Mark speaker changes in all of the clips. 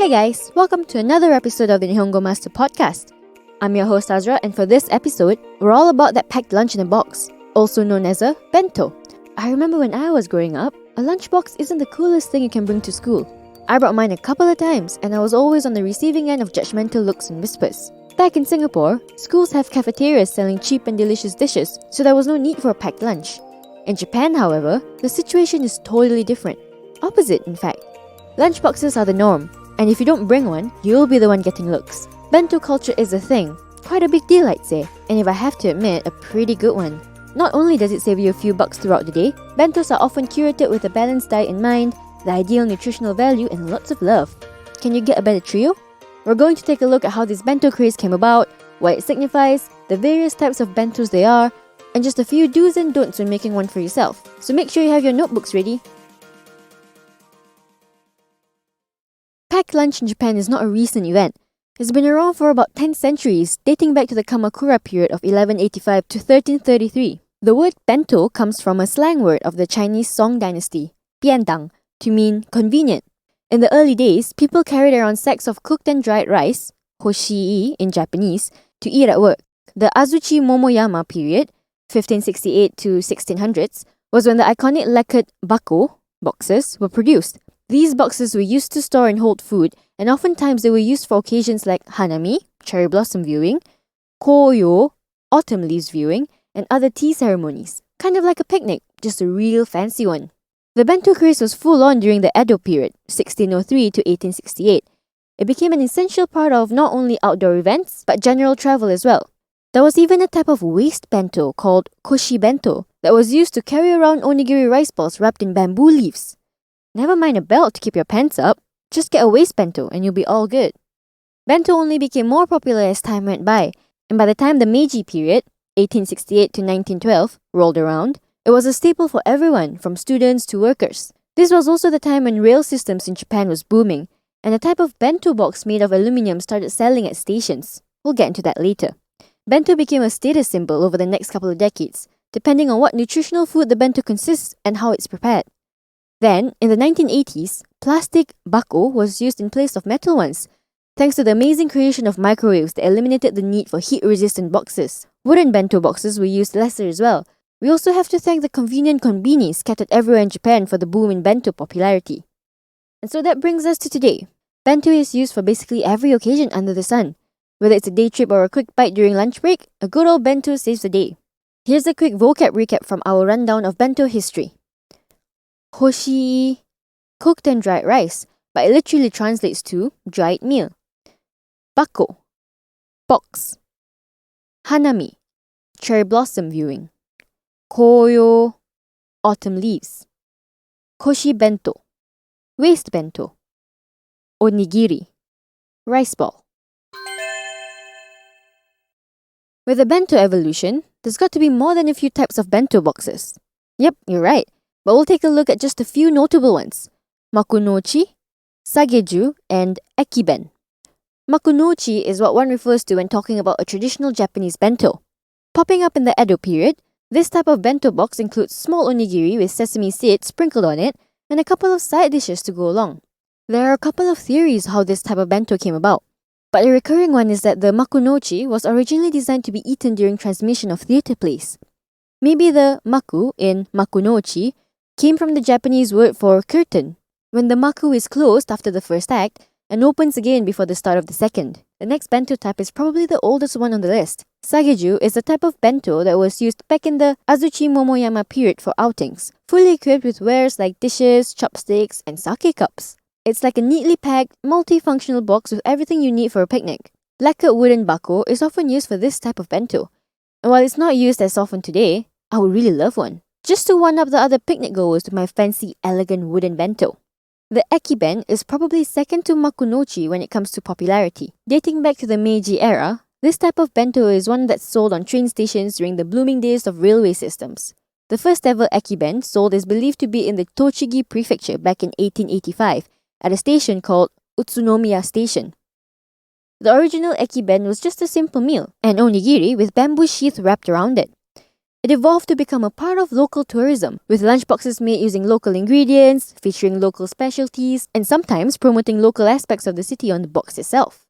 Speaker 1: Hey guys, welcome to another episode of the Nihongo Master podcast. I'm your host Azra, and for this episode, we're all about that packed lunch in a box, also known as a bento. I remember when I was growing up, a lunchbox isn't the coolest thing you can bring to school. I brought mine a couple of times, and I was always on the receiving end of judgmental looks and whispers. Back in Singapore, schools have cafeterias selling cheap and delicious dishes, so there was no need for a packed lunch. In Japan, however, the situation is totally different. Opposite, in fact. Lunchboxes are the norm, and if you don't bring one, you'll be the one getting looks. Bento culture is a thing. Quite a big deal, I'd say, and if I have to admit, a pretty good one. Not only does it save you a few bucks throughout the day, bentos are often curated with a balanced diet in mind, the ideal nutritional value, and lots of love. Can you get a better trio? We're going to take a look at how this bento craze came about, what it signifies, the various types of bentos they are, and just a few do's and don'ts when making one for yourself. So make sure you have your notebooks ready. Packed lunch in Japan is not a recent event. It's been around for about 10 centuries, dating back to the Kamakura period of 1185 to 1333. The word bento comes from a slang word of the Chinese Song dynasty, biandang, to mean convenient. In the early days, people carried around sacks of cooked and dried rice, hoshii in Japanese, to eat at work. The Azuchi Momoyama period, 1568 to 1600s, was when the iconic lacquered bako boxes were produced. These boxes were used to store and hold food, and oftentimes they were used for occasions like hanami, cherry blossom viewing, koyo, autumn leaves viewing, and other tea ceremonies. Kind of like a picnic, just a real fancy one. The bento craze was full on during the Edo period, 1603 to 1868. It became an essential part of not only outdoor events, but general travel as well. There was even a type of waist bento called koshi bento that was used to carry around onigiri rice balls wrapped in bamboo leaves. Never mind a belt to keep your pants up, just get a waist bento and you'll be all good. Bento only became more popular as time went by, and by the time the Meiji period, 1868 to 1912, rolled around, it was a staple for everyone, from students to workers. This was also the time when rail systems in Japan was booming, and a type of bento box made of aluminium started selling at stations. We'll get into that later. Bento became a status symbol over the next couple of decades, depending on what nutritional food the bento consists and how it's prepared. Then, in the 1980s, plastic bako was used in place of metal ones, thanks to the amazing creation of microwaves that eliminated the need for heat-resistant boxes. Wooden bento boxes were used lesser as well. We also have to thank the convenient konbini scattered everywhere in Japan for the boom in bento popularity. And so that brings us to today. Bento is used for basically every occasion under the sun. Whether it's a day trip or a quick bite during lunch break, a good old bento saves the day. Here's a quick vocab recap from our rundown of bento history. Hoshii, cooked and dried rice, but it literally translates to dried meal. Bako, box. Hanami, cherry blossom viewing. Koyo, autumn leaves. Koshi bento, waist bento. Onigiri, rice ball. With the bento evolution, there's got to be more than a few types of bento boxes. Yep, you're right. But we'll take a look at just a few notable ones. Makunochi, sageju, and ekiben. Makunochi is what one refers to when talking about a traditional Japanese bento. Popping up in the Edo period, this type of bento box includes small onigiri with sesame seeds sprinkled on it and a couple of side dishes to go along. There are a couple of theories how this type of bento came about, but a recurring one is that the makunochi was originally designed to be eaten during transmission of theatre plays. Maybe the maku in makunochi came from the Japanese word for curtain, when the maku is closed after the first act and opens again before the start of the second. The next bento type is probably the oldest one on the list. Sageju is a type of bento that was used back in the Azuchi Momoyama period for outings, fully equipped with wares like dishes, chopsticks, and sake cups. It's like a neatly packed, multifunctional box with everything you need for a picnic. Lacquered wooden bako is often used for this type of bento, and while it's not used as often today, I would really love one, just to one-up the other picnic goers with my fancy, elegant wooden bento. The ekiben is probably second to makunochi when it comes to popularity. Dating back to the Meiji era, this type of bento is one that's sold on train stations during the blooming days of railway systems. The first ever ekiben sold is believed to be in the Tochigi prefecture back in 1885 at a station called Utsunomiya Station. The original ekiben was just a simple meal, an onigiri with bamboo sheath wrapped around it. It evolved to become a part of local tourism, with lunchboxes made using local ingredients, featuring local specialties, and sometimes promoting local aspects of the city on the box itself.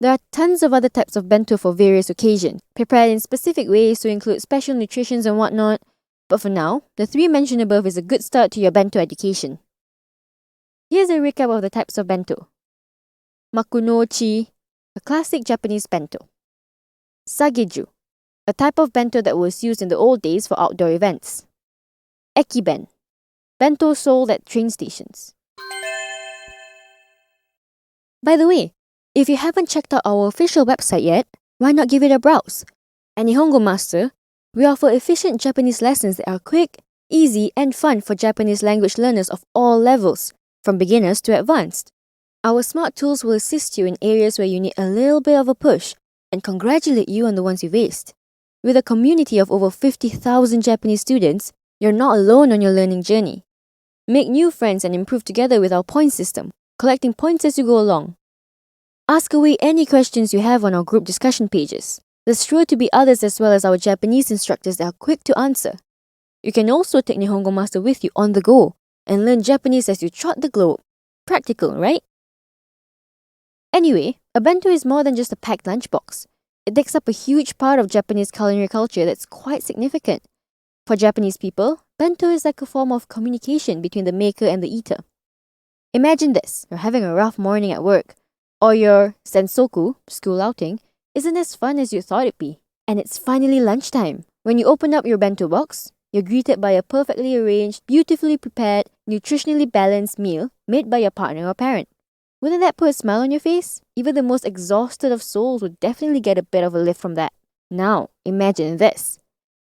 Speaker 1: There are tons of other types of bento for various occasions, prepared in specific ways to include special nutritions and whatnot, but for now, the 3 mentioned above is a good start to your bento education. Here's a recap of the types of bento. Makunochi, a classic Japanese bento. Sageju, a type of bento that was used in the old days for outdoor events. Ekiben, bento sold at train stations. By the way, if you haven't checked out our official website yet, why not give it a browse? At Nihongo Master, we offer efficient Japanese lessons that are quick, easy, and fun for Japanese language learners of all levels, from beginners to advanced. Our smart tools will assist you in areas where you need a little bit of a push and congratulate you on the ones you've aced. With a community of over 50,000 Japanese students, you're not alone on your learning journey. Make new friends and improve together with our point system, collecting points as you go along. Ask away any questions you have on our group discussion pages. There's sure to be others as well as our Japanese instructors that are quick to answer. You can also take Nihongo Master with you on the go and learn Japanese as you trot the globe. Practical, right? Anyway, a bento is more than just a packed lunchbox. It takes up a huge part of Japanese culinary culture that's quite significant. For Japanese people, bento is like a form of communication between the maker and the eater. Imagine this, you're having a rough morning at work, or your sensoku, school outing, isn't as fun as you thought it'd be. And it's finally lunchtime. When you open up your bento box, you're greeted by a perfectly arranged, beautifully prepared, nutritionally balanced meal made by your partner or parent. Wouldn't that put a smile on your face? Even the most exhausted of souls would definitely get a bit of a lift from that. Now, imagine this.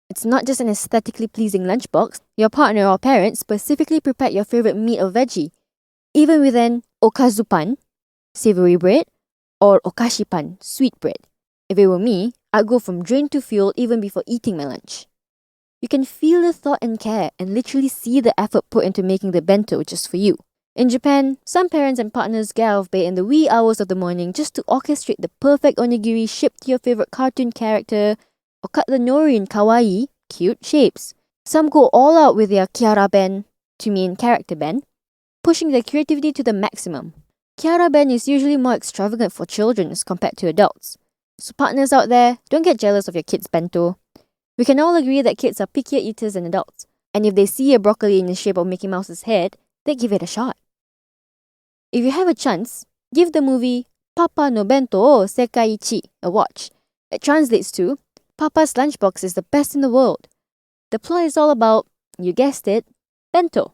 Speaker 1: It's not just an aesthetically pleasing lunchbox. Your partner or parent specifically prepared your favorite meat or veggie, even with an okazu pan, savory bread, or okashi pan, sweet bread. If it were me, I'd go from drain to fuel even before eating my lunch. You can feel the thought and care and literally see the effort put into making the bento just for you. In Japan, some parents and partners get out of bed in the wee hours of the morning just to orchestrate the perfect onigiri shipped to your favorite cartoon character or cut the nori in kawaii, cute shapes. Some go all out with their kiara ben, to mean character ben, pushing their creativity to the maximum. Kiara ben is usually more extravagant for children as compared to adults. So partners out there, don't get jealous of your kids' bento. We can all agree that kids are pickier eaters than adults, and if they see a broccoli in the shape of Mickey Mouse's head, they give it a shot. If you have a chance, give the movie Papa no Bento o Sekaiichi a watch. It translates to Papa's lunchbox is the best in the world. The plot is all about, you guessed it, bento.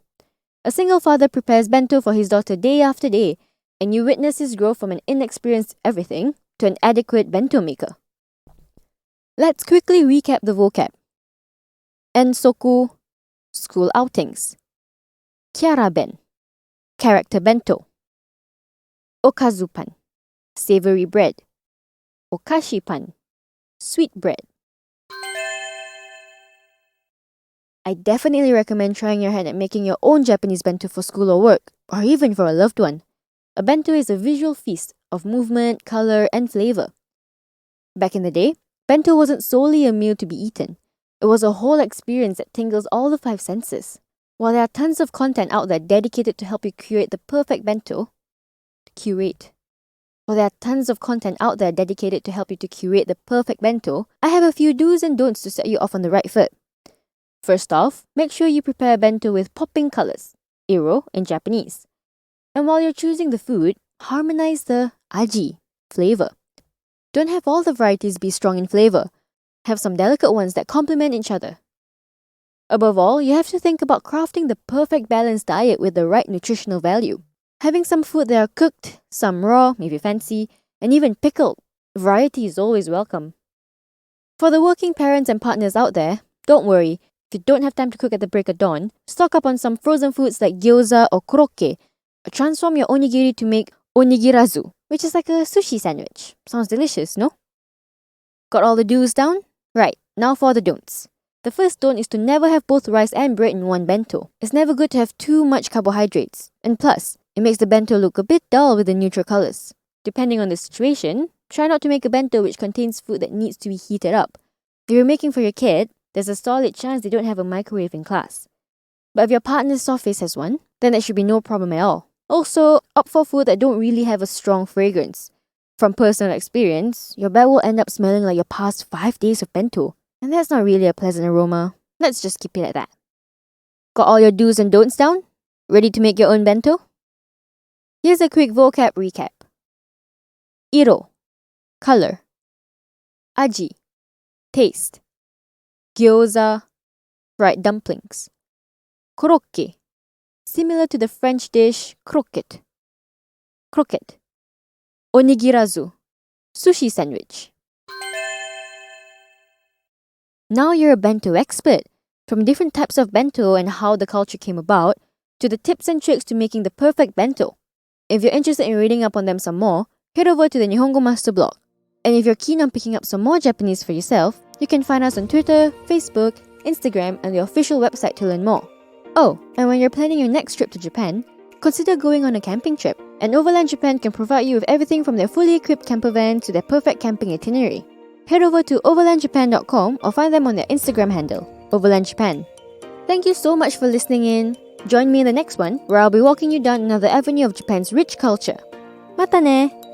Speaker 1: A single father prepares bento for his daughter day after day, and you witness his growth from an inexperienced everything to an adequate bento maker. Let's quickly recap the vocab. Ensoku, school outings. Kiara-ben, character bento. Okazu-pan, savory bread. Okashi-pan, sweet bread. I definitely recommend trying your hand at making your own Japanese bento for school or work, or even for a loved one. A bento is a visual feast of movement, color, and flavor. Back in the day, bento wasn't solely a meal to be eaten. It was a whole experience that tingles all the 5 senses. While there are tons of content out there dedicated to help you curate the perfect bento, I have a few do's and don'ts to set you off on the right foot. First off, make sure you prepare a bento with popping colors, iro in Japanese. And while you're choosing the food, harmonize the aji, flavor. Don't have all the varieties be strong in flavor. Have some delicate ones that complement each other. Above all, you have to think about crafting the perfect balanced diet with the right nutritional value. Having some food that are cooked, some raw, maybe fancy, and even pickled. Variety is always welcome. For the working parents and partners out there, don't worry. If you don't have time to cook at the break of dawn, stock up on some frozen foods like gyoza or korokke. Transform your onigiri to make onigirazu, which is like a sushi sandwich. Sounds delicious, no? Got all the do's down? Right, now for the don'ts. The first don't is to never have both rice and bread in one bento. It's never good to have too much carbohydrates. And plus, it makes the bento look a bit dull with the neutral colors. Depending on the situation, try not to make a bento which contains food that needs to be heated up. If you're making for your kid, there's a solid chance they don't have a microwave in class. But if your partner's office has one, then that should be no problem at all. Also, opt for food that don't really have a strong fragrance. From personal experience, your bed will end up smelling like your past 5 days of bento, and that's not really a pleasant aroma. Let's just keep it at that. Got all your do's and don'ts down? Ready to make your own bento? Here's a quick vocab recap. Iro, color. Aji, taste. Gyoza, fried dumplings. Korokke, similar to the French dish croquette. Croquette. Onigirazu, sushi sandwich. Now you're a bento expert. From different types of bento and how the culture came about, to the tips and tricks to making the perfect bento. If you're interested in reading up on them some more, head over to the Nihongo Master blog. And if you're keen on picking up some more Japanese for yourself, you can find us on Twitter, Facebook, Instagram, and the official website to learn more. Oh, and when you're planning your next trip to Japan, consider going on a camping trip. And Overland Japan can provide you with everything from their fully equipped camper van to their perfect camping itinerary. Head over to overlandjapan.com or find them on their Instagram handle, Overland Japan. Thank you so much for listening in. Join me in the next one, where I'll be walking you down another avenue of Japan's rich culture. Mata ne!